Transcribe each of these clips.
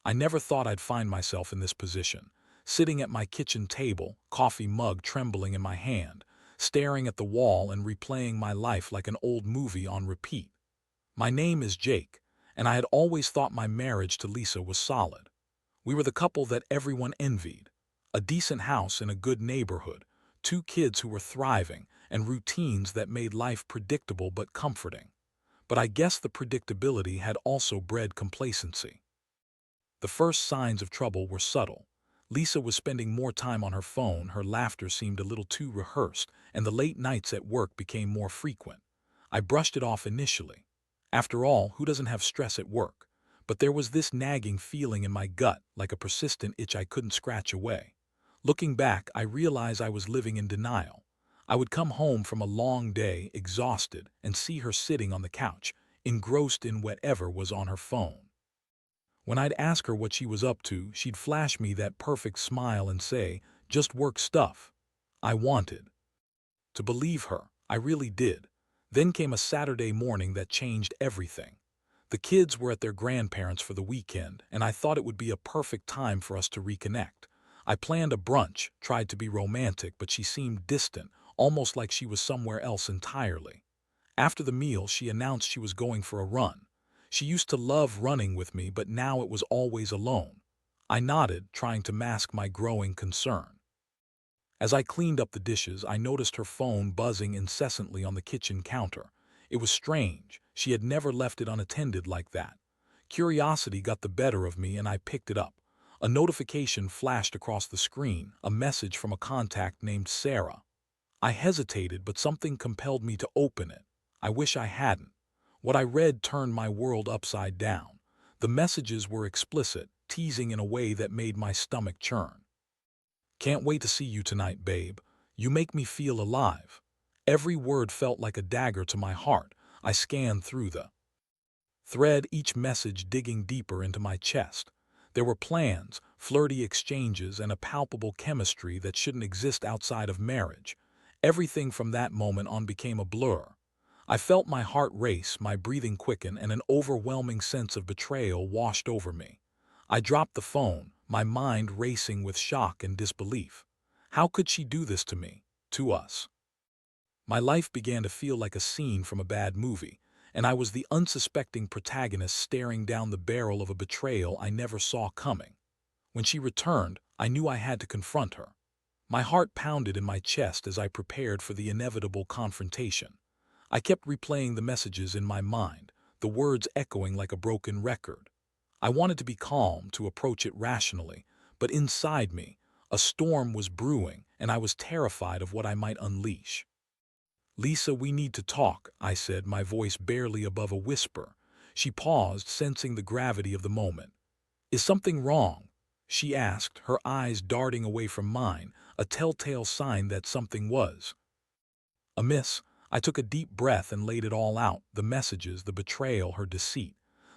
I never thought I'd find myself in this position, sitting at my kitchen table, coffee mug trembling in my hand, staring at the wall and replaying my life like an old movie on repeat. My name is Jake, and I had always thought my marriage to Lisa was solid. We were the couple that everyone envied. A decent house in a good neighborhood, two kids who were thriving, and routines that made life predictable but comforting. But I guess the predictability had also bred complacency. The first signs of trouble were subtle. Lisa was spending more time on her phone, her laughter seemed a little too rehearsed, and the late nights at work became more frequent. I brushed it off initially. After all, who doesn't have stress at work? But there was this nagging feeling in my gut, like a persistent itch I couldn't scratch away. Looking back, I realized I was living in denial. I would come home from a long day, exhausted, and see her sitting on the couch, engrossed in whatever was on her phone. When I'd ask her what she was up to, she'd flash me that perfect smile and say, "Just work stuff." I wanted to believe her. I really did. Then came a Saturday morning that changed everything. The kids were at their grandparents' for the weekend, and I thought it would be a perfect time for us to reconnect. I planned a brunch, tried to be romantic, but she seemed distant, almost like she was somewhere else entirely. After the meal, she announced she was going for a run. She used to love running with me, but now it was always alone. I nodded, trying to mask my growing concern. As I cleaned up the dishes, I noticed her phone buzzing incessantly on the kitchen counter. It was strange. She had never left it unattended like that. Curiosity got the better of me and I picked it up. A notification flashed across the screen, a message from a contact named Sarah. I hesitated, but something compelled me to open it. I wish I hadn't. What I read turned my world upside down. The messages were explicit, teasing in a way that made my stomach churn. "Can't wait to see you tonight, babe. You make me feel alive." Every word felt like a dagger to my heart. I scanned through the thread, each message digging deeper into my chest. There were plans, flirty exchanges, and a palpable chemistry that shouldn't exist outside of marriage. Everything from that moment on became a blur. I felt my heart race, my breathing quicken, and an overwhelming sense of betrayal washed over me. I dropped the phone, my mind racing with shock and disbelief. How could she do this to me, to us? My life began to feel like a scene from a bad movie, and I was the unsuspecting protagonist staring down the barrel of a betrayal I never saw coming. When she returned, I knew I had to confront her. My heart pounded in my chest as I prepared for the inevitable confrontation. I kept replaying the messages in my mind, the words echoing like a broken record. I wanted to be calm, to approach it rationally, but inside me, a storm was brewing, and I was terrified of what I might unleash. "Lisa, we need to talk," I said, my voice barely above a whisper. She paused, sensing the gravity of the moment. "Is something wrong?" she asked, her eyes darting away from mine, a telltale sign that something was amiss. I took a deep breath and laid it all out, the messages, the betrayal, her deceit.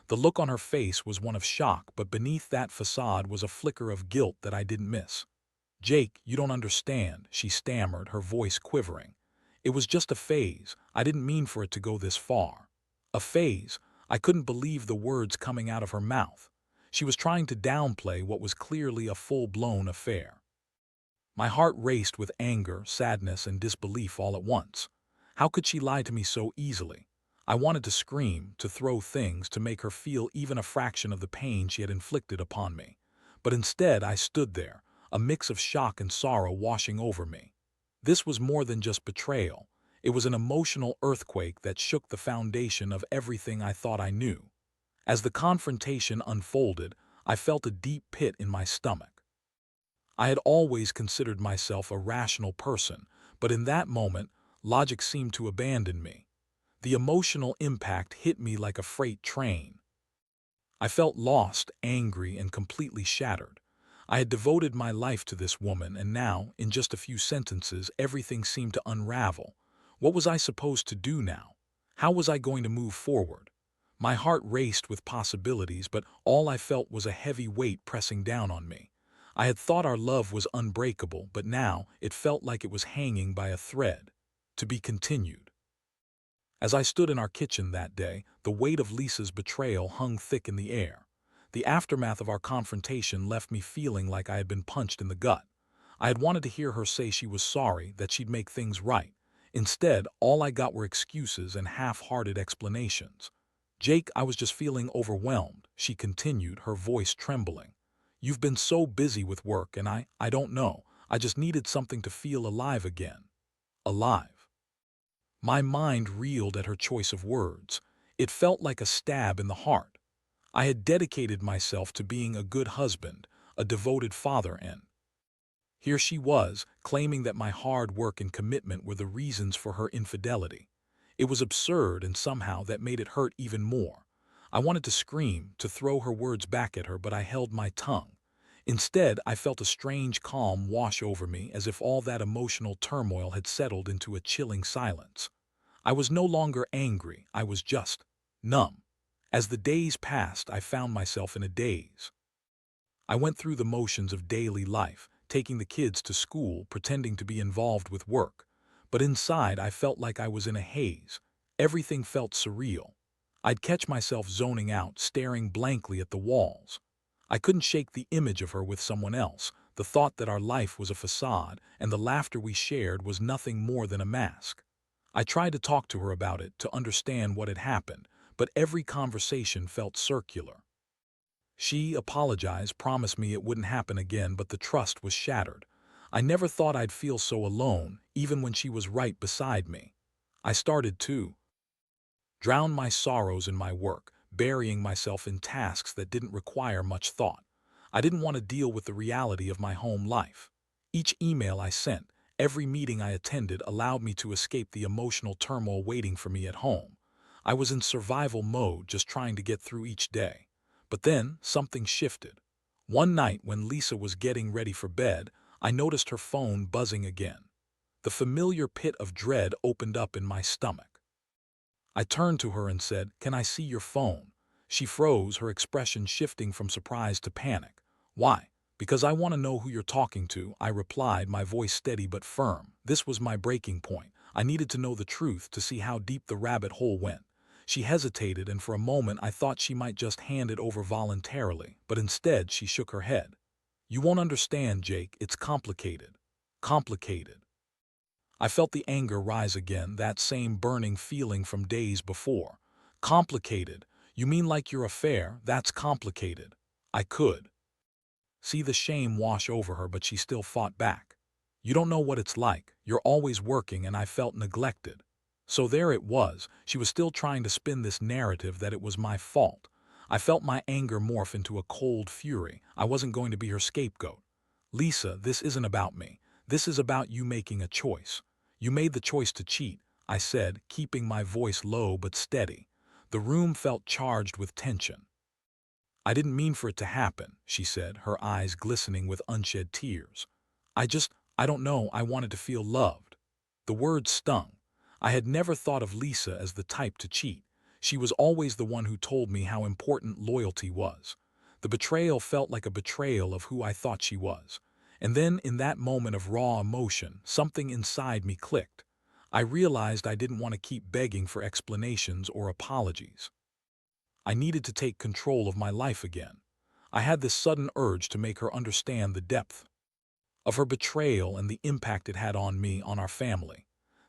The look on her face was one of shock, but beneath that facade was a flicker of guilt that I didn't miss. "Jake, you don't understand," she stammered, her voice quivering. "It was just a phase. I didn't mean for it to go this far." A phase? I couldn't believe the words coming out of her mouth. She was trying to downplay what was clearly a full-blown affair. My heart raced with anger, sadness, and disbelief all at once. How could she lie to me so easily? I wanted to scream, to throw things, to make her feel even a fraction of the pain she had inflicted upon me. But instead I stood there, a mix of shock and sorrow washing over me. This was more than just betrayal. It was an emotional earthquake that shook the foundation of everything I thought I knew. As the confrontation unfolded, I felt a deep pit in my stomach. I had always considered myself a rational person, but in that moment, logic seemed to abandon me. The emotional impact hit me like a freight train. I felt lost, angry, and completely shattered. I had devoted my life to this woman, and now, in just a few sentences, everything seemed to unravel. What was I supposed to do now? How was I going to move forward? My heart raced with possibilities, but all I felt was a heavy weight pressing down on me. I had thought our love was unbreakable, but now it felt like it was hanging by a thread. To be continued. As I stood in our kitchen that day, the weight of Lisa's betrayal hung thick in the air. The aftermath of our confrontation left me feeling like I had been punched in the gut. I had wanted to hear her say she was sorry, that she'd make things right. Instead, all I got were excuses and half-hearted explanations. "Jake, I was just feeling overwhelmed," she continued, her voice trembling. "You've been so busy with work and I don't know. I just needed something to feel alive again." Alive. My mind reeled at her choice of words. It felt like a stab in the heart. I had dedicated myself to being a good husband, a devoted father, and here she was, claiming that my hard work and commitment were the reasons for her infidelity. It was absurd, and somehow that made it hurt even more. I wanted to scream, to throw her words back at her, but I held my tongue. Instead, I felt a strange calm wash over me, as if all that emotional turmoil had settled into a chilling silence. I was no longer angry, I was just numb. As the days passed, I found myself in a daze. I went through the motions of daily life, taking the kids to school, pretending to be involved with work. But inside, I felt like I was in a haze. Everything felt surreal. I'd catch myself zoning out, staring blankly at the walls. I couldn't shake the image of her with someone else, the thought that our life was a facade and the laughter we shared was nothing more than a mask. I tried to talk to her about it, to understand what had happened, but every conversation felt circular. She apologized, promised me it wouldn't happen again, but the trust was shattered. I never thought I'd feel so alone, even when she was right beside me. I started to drown my sorrows in my work, burying myself in tasks that didn't require much thought. I didn't want to deal with the reality of my home life. Each email I sent, every meeting I attended allowed me to escape the emotional turmoil waiting for me at home. I was in survival mode, just trying to get through each day. But then, something shifted. One night when Lisa was getting ready for bed, I noticed her phone buzzing again. The familiar pit of dread opened up in my stomach. I turned to her and said, "Can I see your phone?" She froze, her expression shifting from surprise to panic. "Why?" "Because I want to know who you're talking to," I replied, my voice steady but firm. This was my breaking point. I needed to know the truth, to see how deep the rabbit hole went. She hesitated, and for a moment I thought she might just hand it over voluntarily, but instead she shook her head. "You won't understand, Jake. It's complicated." Complicated. I felt the anger rise again, that same burning feeling from days before. Complicated? You mean like your affair? That's complicated. I could see the shame wash over her, but she still fought back. "You don't know what it's like. You're always working," and I felt neglected. So there it was. She was still trying to spin this narrative that it was my fault. I felt my anger morph into a cold fury. I wasn't going to be her scapegoat. "Lisa, this isn't about me. This is about you making a choice. You made the choice to cheat," I said, keeping my voice low but steady. The room felt charged with tension. "I didn't mean for it to happen," she said, her eyes glistening with unshed tears. I don't know, I wanted to feel loved." The words stung. I had never thought of Lisa as the type to cheat. She was always the one who told me how important loyalty was. The betrayal felt like a betrayal of who I thought she was. And then, in that moment of raw emotion, something inside me clicked. I realized I didn't want to keep begging for explanations or apologies. I needed to take control of my life again. I had this sudden urge to make her understand the depth of her betrayal and the impact it had on me, on our family.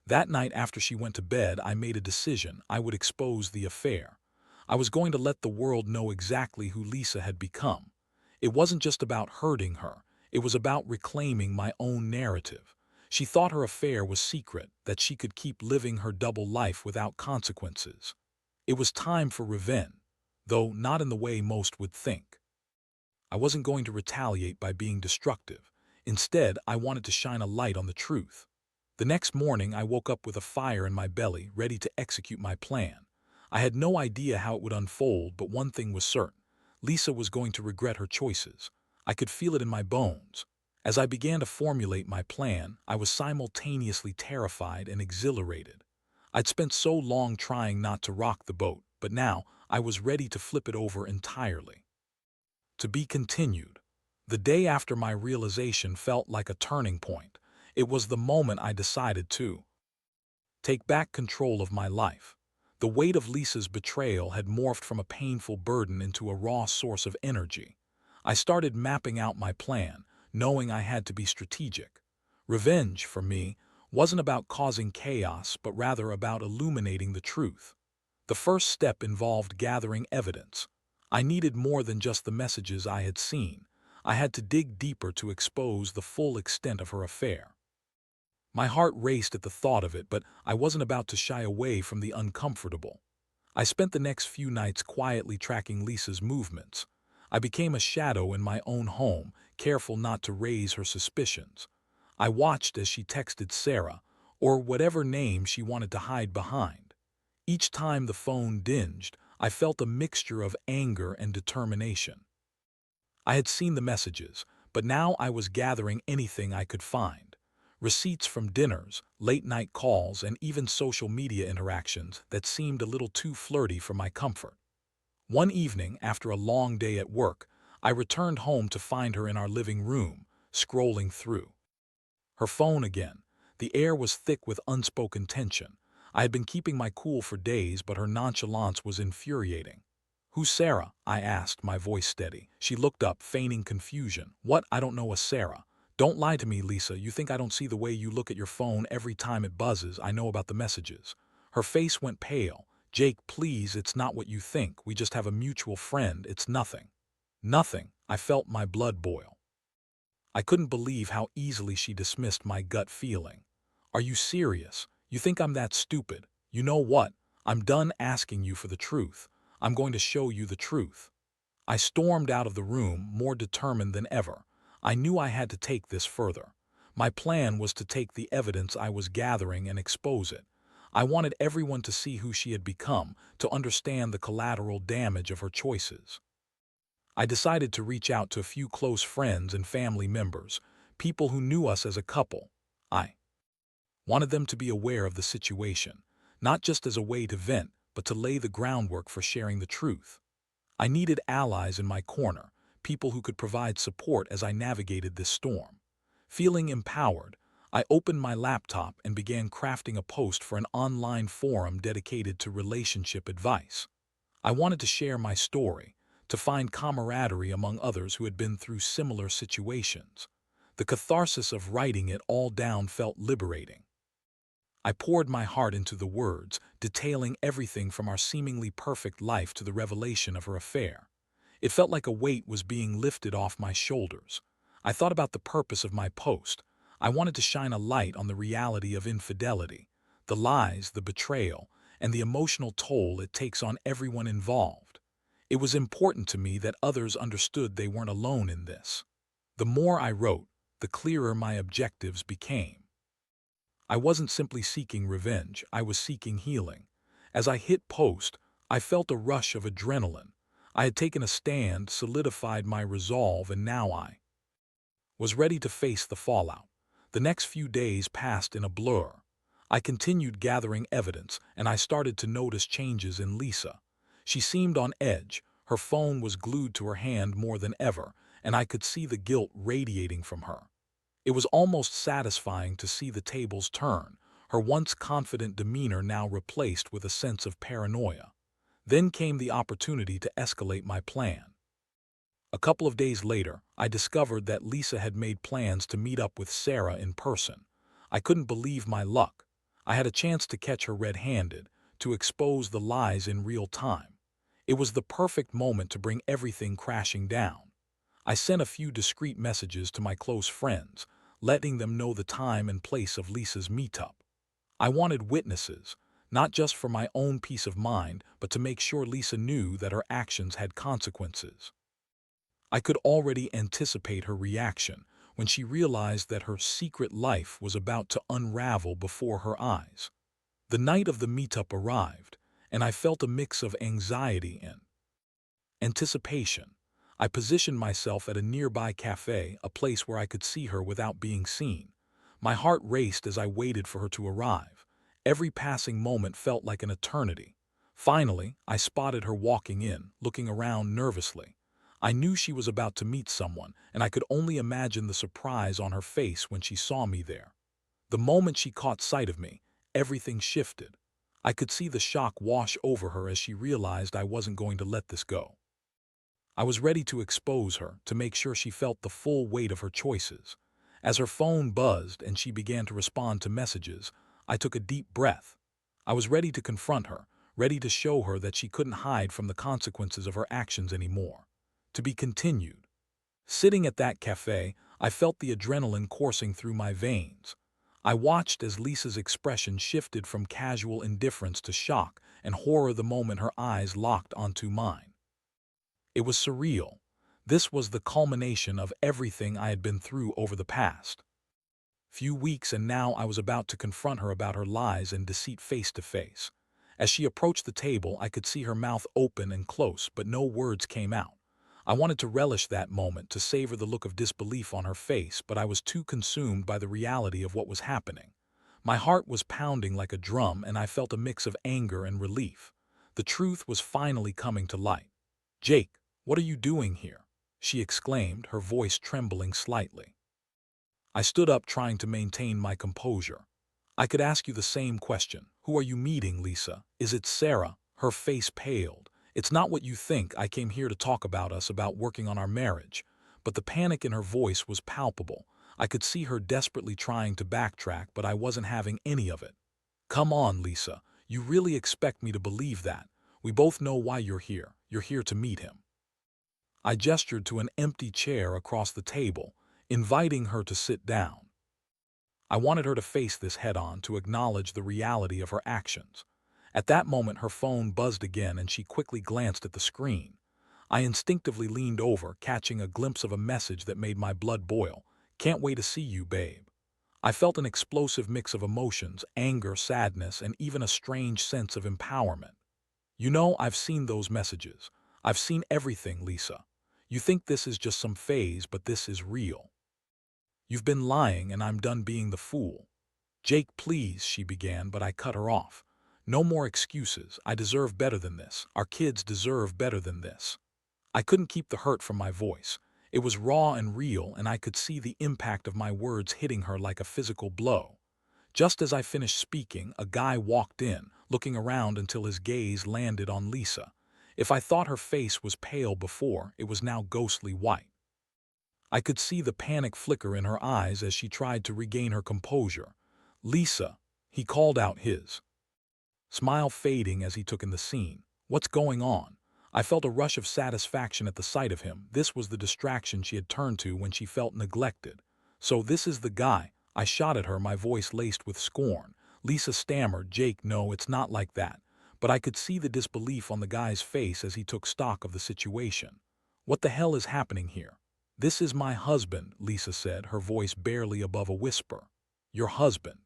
That night after she went to bed, I made a decision. I would expose the affair. I was going to let the world know exactly who Lisa had become. It wasn't just about hurting her. It was about reclaiming my own narrative. She thought her affair was secret, that she could keep living her double life without consequences. It was time for revenge, though not in the way most would think. I wasn't going to retaliate by being destructive. Instead, I wanted to shine a light on the truth. The next morning, I woke up with a fire in my belly, ready to execute my plan. I had no idea how it would unfold, but one thing was certain. Lisa was going to regret her choices. I could feel it in my bones. As I began to formulate my plan, I was simultaneously terrified and exhilarated. I'd spent so long trying not to rock the boat, but now I was ready to flip it over entirely. To be continued. The day after my realization felt like a turning point. It was the moment I decided to take back control of my life. The weight of Lisa's betrayal had morphed from a painful burden into a raw source of energy. I started mapping out my plan, knowing I had to be strategic. Revenge, for me, wasn't about causing chaos, but rather about illuminating the truth. The first step involved gathering evidence. I needed more than just the messages I had seen. I had to dig deeper to expose the full extent of her affair. My heart raced at the thought of it, but I wasn't about to shy away from the uncomfortable. I spent the next few nights quietly tracking Lisa's movements. I became a shadow in my own home, careful not to raise her suspicions. I watched as she texted Sarah, or whatever name she wanted to hide behind. Each time the phone dinged, I felt a mixture of anger and determination. I had seen the messages, but now I was gathering anything I could find. Receipts from dinners, late-night calls, and even social media interactions that seemed a little too flirty for my comfort. One evening, after a long day at work, I returned home to find her in our living room, scrolling through her phone again. The air was thick with unspoken tension. I had been keeping my cool for days, but her nonchalance was infuriating. "Who's Sarah?" I asked, my voice steady. She looked up, feigning confusion. "What? I don't know a Sarah." "Don't lie to me, Lisa. You think I don't see the way you look at your phone every time it buzzes? I know about the messages." Her face went pale. "Jake, please, it's not what you think. We just have a mutual friend. It's nothing." Nothing. I felt my blood boil. I couldn't believe how easily she dismissed my gut feeling. "Are you serious? You think I'm that stupid? You know what? I'm done asking you for the truth. I'm going to show you the truth." I stormed out of the room, more determined than ever. I knew I had to take this further. My plan was to take the evidence I was gathering and expose it. I wanted everyone to see who she had become, to understand the collateral damage of her choices. I decided to reach out to a few close friends and family members, people who knew us as a couple. I wanted them to be aware of the situation, not just as a way to vent, but to lay the groundwork for sharing the truth. I needed allies in my corner, people who could provide support as I navigated this storm. Feeling empowered, I opened my laptop and began crafting a post for an online forum dedicated to relationship advice. I wanted to share my story, to find camaraderie among others who had been through similar situations. The catharsis of writing it all down felt liberating. I poured my heart into the words, detailing everything from our seemingly perfect life to the revelation of her affair. It felt like a weight was being lifted off my shoulders. I thought about the purpose of my post. I wanted to shine a light on the reality of infidelity, the lies, the betrayal, and the emotional toll it takes on everyone involved. It was important to me that others understood they weren't alone in this. The more I wrote, the clearer my objectives became. I wasn't simply seeking revenge, I was seeking healing. As I hit post, I felt a rush of adrenaline. I had taken a stand, solidified my resolve, and now I was ready to face the fallout. The next few days passed in a blur. I continued gathering evidence, and I started to notice changes in Lisa. She seemed on edge, her phone was glued to her hand more than ever, and I could see the guilt radiating from her. It was almost satisfying to see the tables turn, her once confident demeanor now replaced with a sense of paranoia. Then came the opportunity to escalate my plan. A couple of days later, I discovered that Lisa had made plans to meet up with Sarah in person. I couldn't believe my luck. I had a chance to catch her red-handed, to expose the lies in real time. It was the perfect moment to bring everything crashing down. I sent a few discreet messages to my close friends, letting them know the time and place of Lisa's meetup. I wanted witnesses, not just for my own peace of mind, but to make sure Lisa knew that her actions had consequences. I could already anticipate her reaction when she realized that her secret life was about to unravel before her eyes. The night of the meetup arrived, and I felt a mix of anxiety and anticipation. I positioned myself at a nearby cafe, a place where I could see her without being seen. My heart raced as I waited for her to arrive. Every passing moment felt like an eternity. Finally, I spotted her walking in, looking around nervously. I knew she was about to meet someone, and I could only imagine the surprise on her face when she saw me there. The moment she caught sight of me, everything shifted. I could see the shock wash over her as she realized I wasn't going to let this go. I was ready to expose her, to make sure she felt the full weight of her choices. As her phone buzzed and she began to respond to messages, I took a deep breath. I was ready to confront her, ready to show her that she couldn't hide from the consequences of her actions anymore. To be continued. Sitting at that cafe, I felt the adrenaline coursing through my veins. I watched as Lisa's expression shifted from casual indifference to shock and horror the moment her eyes locked onto mine. It was surreal. This was the culmination of everything I had been through over the past few weeks, and now I was about to confront her about her lies and deceit face to face. As she approached the table, I could see her mouth open and close, but no words came out. I wanted to relish that moment, to savor the look of disbelief on her face, but I was too consumed by the reality of what was happening. My heart was pounding like a drum, and I felt a mix of anger and relief. The truth was finally coming to light. "Jake, what are you doing here?" she exclaimed, her voice trembling slightly. I stood up, trying to maintain my composure. "I could ask you the same question. Who are you meeting, Lisa? Is it Sarah?" Her face paled. "It's not what you think. I came here to talk about us, about working on our marriage." But the panic in her voice was palpable. I could see her desperately trying to backtrack, but I wasn't having any of it. "Come on, Lisa. You really expect me to believe that? We both know why you're here. You're here to meet him." I gestured to an empty chair across the table, inviting her to sit down. I wanted her to face this head-on, to acknowledge the reality of her actions. At that moment, her phone buzzed again and she quickly glanced at the screen. I instinctively leaned over, catching a glimpse of a message that made my blood boil. "Can't wait to see you, babe." I felt an explosive mix of emotions, anger, sadness, and even a strange sense of empowerment. "You know, I've seen those messages. I've seen everything, Lisa. You think this is just some phase, but this is real. You've been lying, and I'm done being the fool." "Jake, please," she began, but I cut her off. "No more excuses. I deserve better than this. Our kids deserve better than this." I couldn't keep the hurt from my voice. It was raw and real, and I could see the impact of my words hitting her like a physical blow. Just as I finished speaking, a guy walked in, looking around until his gaze landed on Lisa. If I thought her face was pale before, it was now ghostly white. I could see the panic flicker in her eyes as she tried to regain her composure. "Lisa," he called out, his smile fading as he took in the scene. "What's going on?" I felt a rush of satisfaction at the sight of him. This was the distraction she had turned to when she felt neglected. "So this is the guy?" I shot at her, my voice laced with scorn. Lisa stammered, "Jake, no, it's not like that." But I could see the disbelief on the guy's face as he took stock of the situation. "What the hell is happening here?" "This is my husband," Lisa said, her voice barely above a whisper. "Your husband?"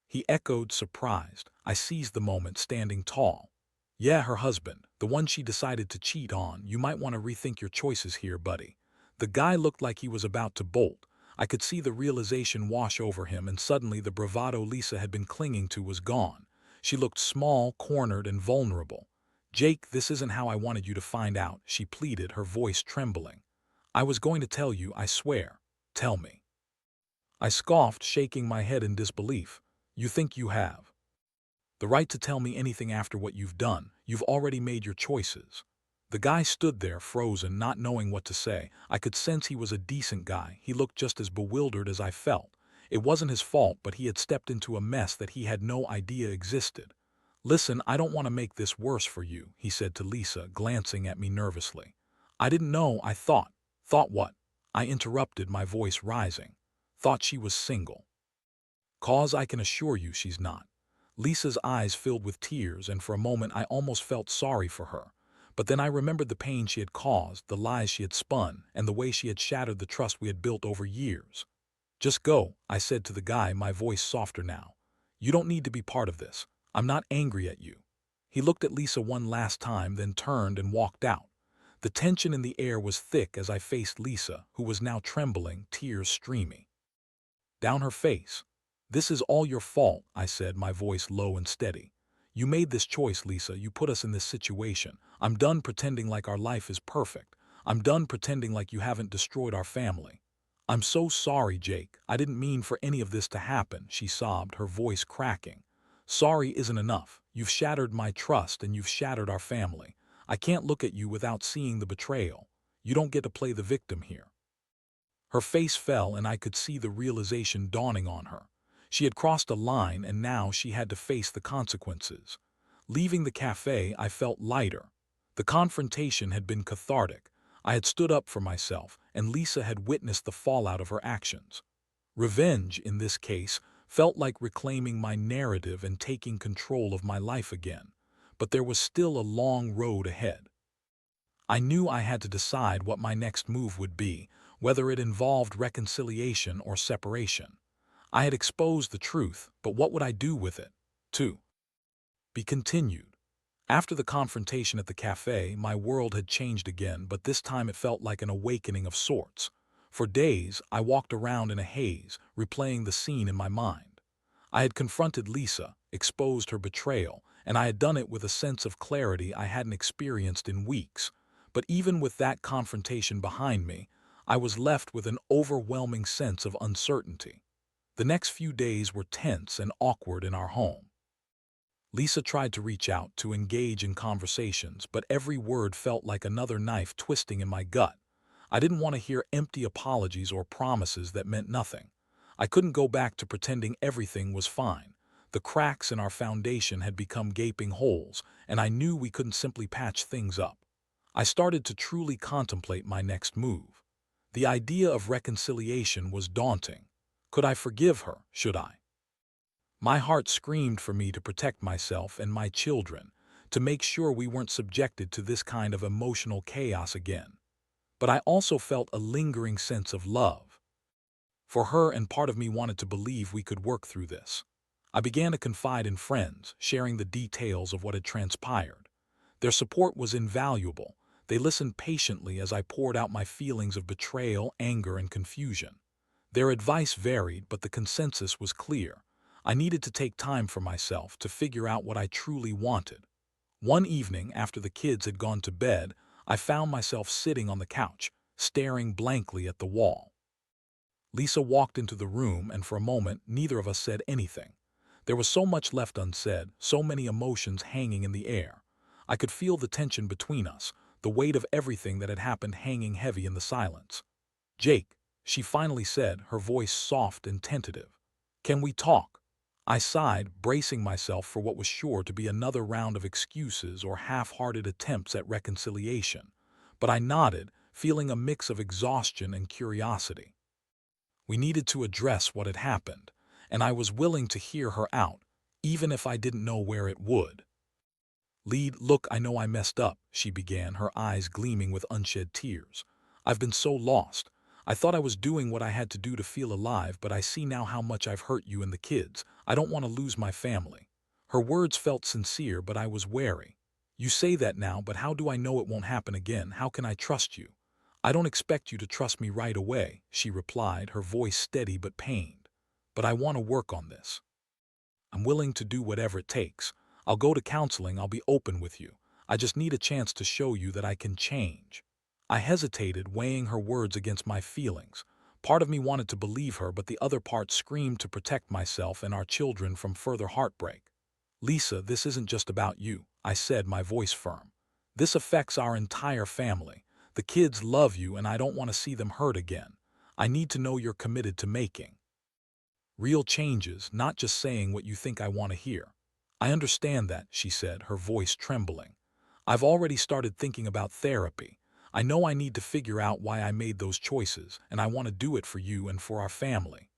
He echoed, surprised. I seized the moment, standing tall. "Yeah, her husband, the one she decided to cheat on. You might want to rethink your choices here, buddy." The guy looked like he was about to bolt. I could see the realization wash over him, and suddenly the bravado Lisa had been clinging to was gone. She looked small, cornered, and vulnerable. "Jake, this isn't how I wanted you to find out," she pleaded, her voice trembling. "I was going to tell you, I swear." "Tell me." I scoffed, shaking my head in disbelief. "You think you have the right to tell me anything after what you've done? You've already made your choices." The guy stood there, frozen, not knowing what to say. I could sense he was a decent guy. He looked just as bewildered as I felt. It wasn't his fault, but he had stepped into a mess that he had no idea existed. "Listen, I don't want to make this worse for you," he said to Lisa, glancing at me nervously. "I didn't know. I thought." "Thought what?" I interrupted, my voice rising. "Thought she was single." "'Cause I can assure you she's not." Lisa's eyes filled with tears, and for a moment I almost felt sorry for her. But then I remembered the pain she had caused, the lies she had spun, and the way she had shattered the trust we had built over years. "Just go," I said to the guy, my voice softer now. "You don't need to be part of this. I'm not angry at you." He looked at Lisa one last time, then turned and walked out. The tension in the air was thick as I faced Lisa, who was now trembling, tears streaming down her face. "This is all your fault," I said, my voice low and steady. "You made this choice, Lisa. You put us in this situation. I'm done pretending like our life is perfect. I'm done pretending like you haven't destroyed our family." "I'm so sorry, Jake. I didn't mean for any of this to happen," she sobbed, her voice cracking. Sorry isn't enough. You've shattered my trust and you've shattered our family. I can't look at you without seeing the betrayal. You don't get to play the victim here." Her face fell and I could see the realization dawning on her. She had crossed a line and now she had to face the consequences. Leaving the cafe, I felt lighter. The confrontation had been cathartic. I had stood up for myself, and Lisa had witnessed the fallout of her actions. Revenge, in this case, felt like reclaiming my narrative and taking control of my life again. But there was still a long road ahead. I knew I had to decide what my next move would be, whether it involved reconciliation or separation. I had exposed the truth, but what would I do with it? To be continued. After the confrontation at the cafe, my world had changed again, but this time it felt like an awakening of sorts. For days, I walked around in a haze, replaying the scene in my mind. I had confronted Lisa, exposed her betrayal, and I had done it with a sense of clarity I hadn't experienced in weeks. But even with that confrontation behind me, I was left with an overwhelming sense of uncertainty. The next few days were tense and awkward in our home. Lisa tried to reach out, to engage in conversations, but every word felt like another knife twisting in my gut. I didn't want to hear empty apologies or promises that meant nothing. I couldn't go back to pretending everything was fine. The cracks in our foundation had become gaping holes, and I knew we couldn't simply patch things up. I started to truly contemplate my next move. The idea of reconciliation was daunting. Could I forgive her? Should I? My heart screamed for me to protect myself and my children, to make sure we weren't subjected to this kind of emotional chaos again. But I also felt a lingering sense of love for her, and part of me wanted to believe we could work through this. I began to confide in friends, sharing the details of what had transpired. Their support was invaluable. They listened patiently as I poured out my feelings of betrayal, anger, and confusion. Their advice varied, but the consensus was clear. I needed to take time for myself to figure out what I truly wanted. One evening, after the kids had gone to bed, I found myself sitting on the couch, staring blankly at the wall. Lisa walked into the room, and for a moment, neither of us said anything. There was so much left unsaid, so many emotions hanging in the air. I could feel the tension between us, the weight of everything that had happened hanging heavy in the silence. "Jake," she finally said, her voice soft and tentative. "Can we talk?" I sighed, bracing myself for what was sure to be another round of excuses or half-hearted attempts at reconciliation. But I nodded, feeling a mix of exhaustion and curiosity. We needed to address what had happened, and I was willing to hear her out, even if I didn't know where it would. "Look, I know I messed up," she began, her eyes gleaming with unshed tears. "I've been so lost. I thought I was doing what I had to do to feel alive, but I see now how much I've hurt you and the kids. I don't want to lose my family." Her words felt sincere, but I was wary. "You say that now, but how do I know it won't happen again? How can I trust you?" "I don't expect you to trust me right away," she replied, her voice steady but pained. "But I want to work on this. I'm willing to do whatever it takes. I'll go to counseling, I'll be open with you. I just need a chance to show you that I can change." I hesitated, weighing her words against my feelings. Part of me wanted to believe her, but the other part screamed to protect myself and our children from further heartbreak. "Lisa, this isn't just about you," I said, my voice firm. "This affects our entire family. The kids love you, and I don't want to see them hurt again. I need to know you're committed to making real changes, not just saying what you think I want to hear." "I understand that," she said, her voice trembling. "I've already started thinking about therapy. I know I need to figure out why I made those choices, and I want to do it for you and for our family."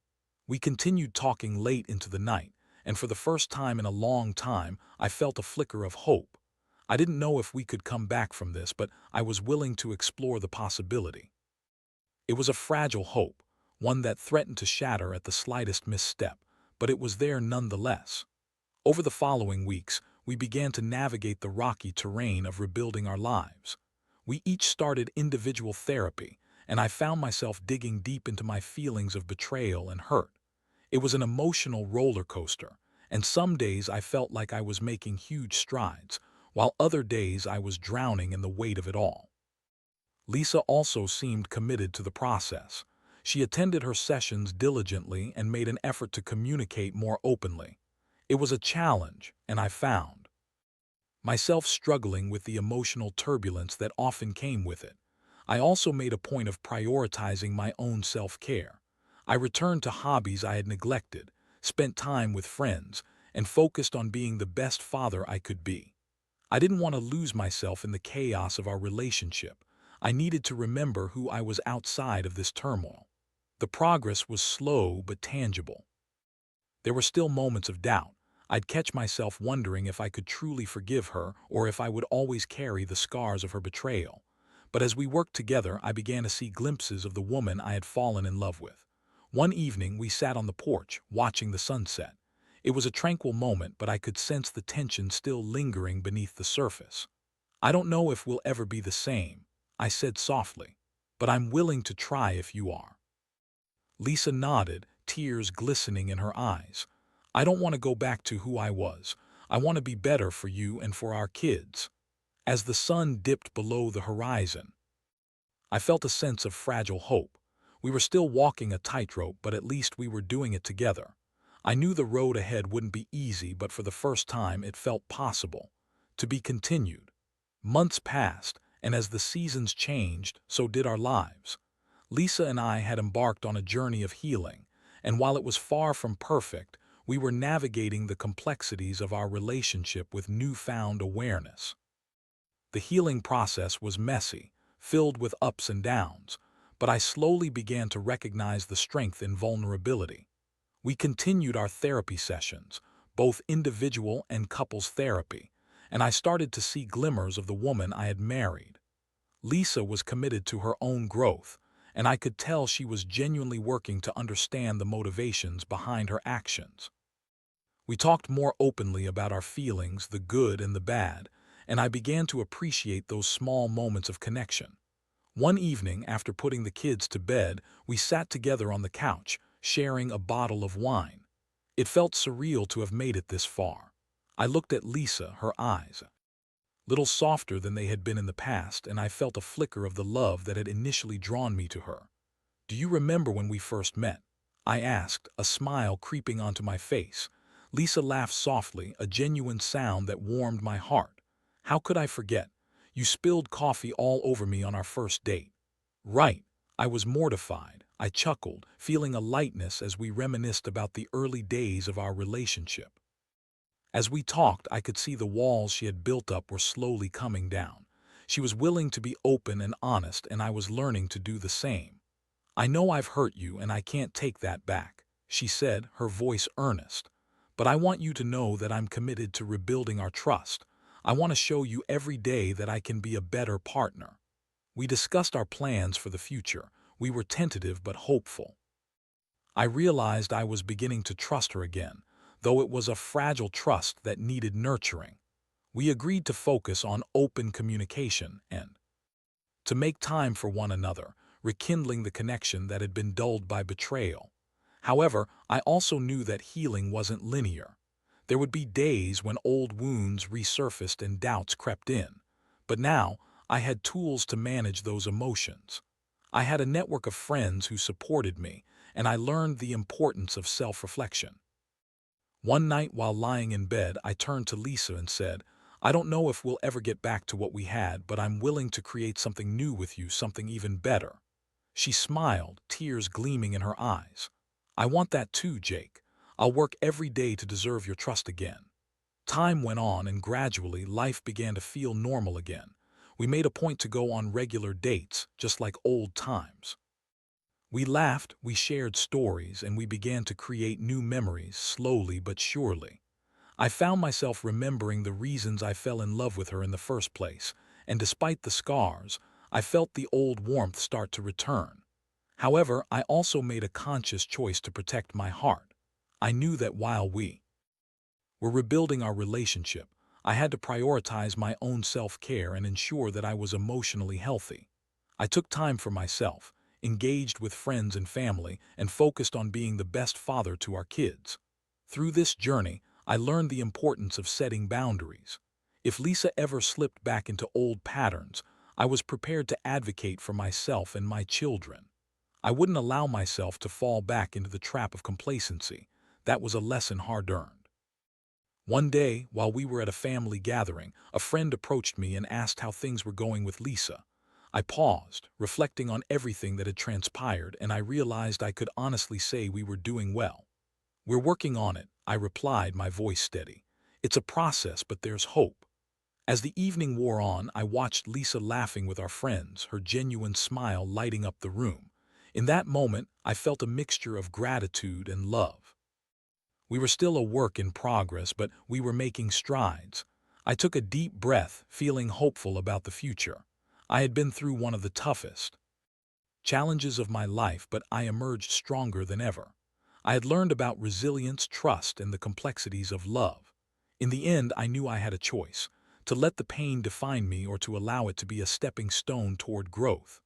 We continued talking late into the night, and for the first time in a long time, I felt a flicker of hope. I didn't know if we could come back from this, but I was willing to explore the possibility. It was a fragile hope, one that threatened to shatter at the slightest misstep, but it was there nonetheless. Over the following weeks, we began to navigate the rocky terrain of rebuilding our lives. We each started individual therapy, and I found myself digging deep into my feelings of betrayal and hurt. It was an emotional roller coaster, and some days I felt like I was making huge strides, while other days I was drowning in the weight of it all. Lisa also seemed committed to the process. She attended her sessions diligently and made an effort to communicate more openly. It was a challenge, and I found myself struggling with the emotional turbulence that often came with it. I also made a point of prioritizing my own self-care. I returned to hobbies I had neglected, spent time with friends, and focused on being the best father I could be. I didn't want to lose myself in the chaos of our relationship. I needed to remember who I was outside of this turmoil. The progress was slow but tangible. There were still moments of doubt. I'd catch myself wondering if I could truly forgive her or if I would always carry the scars of her betrayal. But as we worked together, I began to see glimpses of the woman I had fallen in love with. One evening, we sat on the porch, watching the sunset. It was a tranquil moment, but I could sense the tension still lingering beneath the surface. "I don't know if we'll ever be the same," I said softly, "but I'm willing to try if you are." Lisa nodded, tears glistening in her eyes. "I don't want to go back to who I was. I want to be better for you and for our kids." As the sun dipped below the horizon, I felt a sense of fragile hope. We were still walking a tightrope, but at least we were doing it together. I knew the road ahead wouldn't be easy, but for the first time it felt possible. To be continued. Months passed, and as the seasons changed, so did our lives. Lisa and I had embarked on a journey of healing, and while it was far from perfect, we were navigating the complexities of our relationship with newfound awareness. The healing process was messy, filled with ups and downs, but I slowly began to recognize the strength in vulnerability. We continued our therapy sessions, both individual and couples therapy, and I started to see glimmers of the woman I had married. Lisa was committed to her own growth, and I could tell she was genuinely working to understand the motivations behind her actions. We talked more openly about our feelings, the good and the bad, and I began to appreciate those small moments of connection. One evening, after putting the kids to bed, we sat together on the couch, sharing a bottle of wine. It felt surreal to have made it this far. I looked at Lisa, her eyes little softer than they had been in the past, and I felt a flicker of the love that had initially drawn me to her. "Do you remember when we first met?" I asked, a smile creeping onto my face. Lisa laughed softly, a genuine sound that warmed my heart. "How could I forget? You spilled coffee all over me on our first date." "Right." I was mortified. I chuckled, feeling a lightness as we reminisced about the early days of our relationship. As we talked, I could see the walls she had built up were slowly coming down. She was willing to be open and honest, and I was learning to do the same. "I know I've hurt you, and I can't take that back," she said, her voice earnest. "But I want you to know that I'm committed to rebuilding our trust. I want to show you every day that I can be a better partner." We discussed our plans for the future. We were tentative but hopeful. I realized I was beginning to trust her again, though it was a fragile trust that needed nurturing. We agreed to focus on open communication and to make time for one another, rekindling the connection that had been dulled by betrayal. However, I also knew that healing wasn't linear. There would be days when old wounds resurfaced and doubts crept in. But now, I had tools to manage those emotions. I had a network of friends who supported me, and I learned the importance of self-reflection. One night while lying in bed, I turned to Lisa and said, "I don't know if we'll ever get back to what we had, but I'm willing to create something new with you, something even better." She smiled, tears gleaming in her eyes. "I want that too, Jake. I'll work every day to deserve your trust again." Time went on, and gradually life began to feel normal again. We made a point to go on regular dates, just like old times. We laughed, we shared stories, and we began to create new memories, slowly but surely. I found myself remembering the reasons I fell in love with her in the first place, and despite the scars, I felt the old warmth start to return. However, I also made a conscious choice to protect my heart. I knew that while we were rebuilding our relationship, I had to prioritize my own self-care and ensure that I was emotionally healthy. I took time for myself, engaged with friends and family, and focused on being the best father to our kids. Through this journey, I learned the importance of setting boundaries. If Lisa ever slipped back into old patterns, I was prepared to advocate for myself and my children. I wouldn't allow myself to fall back into the trap of complacency. That was a lesson hard-earned. One day, while we were at a family gathering, a friend approached me and asked how things were going with Lisa. I paused, reflecting on everything that had transpired, and I realized I could honestly say we were doing well. "We're working on it," I replied, my voice steady. "It's a process, but there's hope." As the evening wore on, I watched Lisa laughing with our friends, her genuine smile lighting up the room. In that moment, I felt a mixture of gratitude and love. We were still a work in progress, but we were making strides. I took a deep breath, feeling hopeful about the future. I had been through one of the toughest challenges of my life, but I emerged stronger than ever. I had learned about resilience, trust, and the complexities of love. In the end, I knew I had a choice: to let the pain define me or to allow it to be a stepping stone toward growth.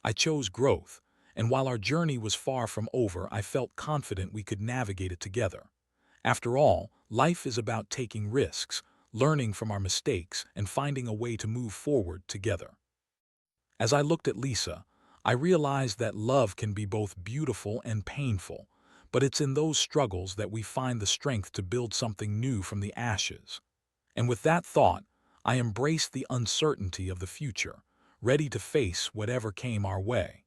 I chose growth, and while our journey was far from over, I felt confident we could navigate it together. After all, life is about taking risks, learning from our mistakes, and finding a way to move forward together. As I looked at Lisa, I realized that love can be both beautiful and painful, but it's in those struggles that we find the strength to build something new from the ashes. And with that thought, I embraced the uncertainty of the future, ready to face whatever came our way.